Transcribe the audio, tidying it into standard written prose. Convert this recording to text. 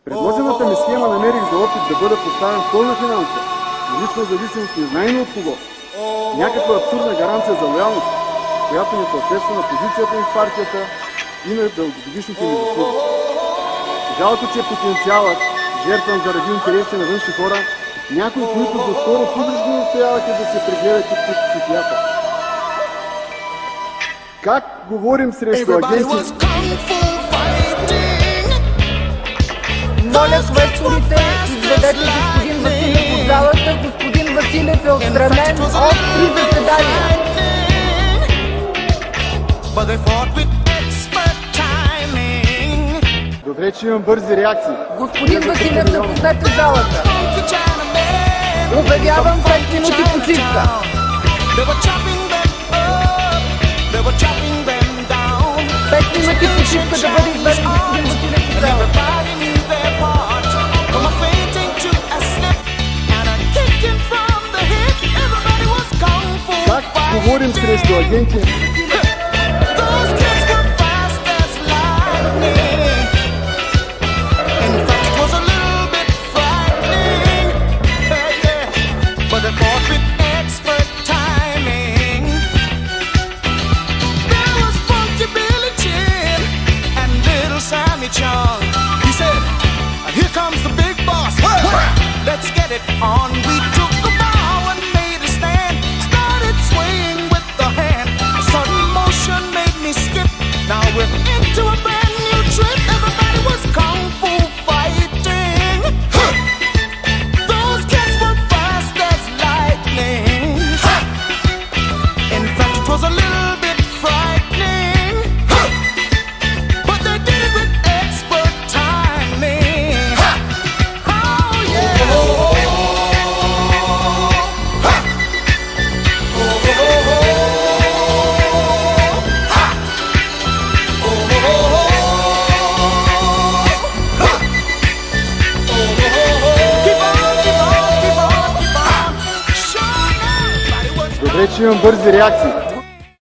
Предложената ми схема намерих за опит да бъда поставен в пълна финансова, лична зависимост не знайно от кого. Някаква абсурдна гаранция за лоялност, която не съответства на позицията им в партията и на дългогодишните ми заслуги. Жалко, че потенциалът, жертван заради интересите на външни хора, някои, които доскоро публично настояваха да се прегледат от психиатър. Как говорим срещу агенти? Моля квесторите, изведете господин Василев от залата. Господин Василев е отстранен от 3 заседания. Добре, че имам бързи реакции. Господин Василев, напуснете залата. Обявявам 5 минути почивка. 5 минути почивка да бъде изведен господин Василев от залата. Как говорим срещу агенти? Let's get it on. We took a bow and made a stand. Started swaying with the hand. A sudden motion made me skip. Now we're into a brand new trip. Everybody was kung fu fighting. Those kids were fast as lightning. In fact, it was a little bit frightening. But they did it with expert timing. Добре, че имам бързи реакции.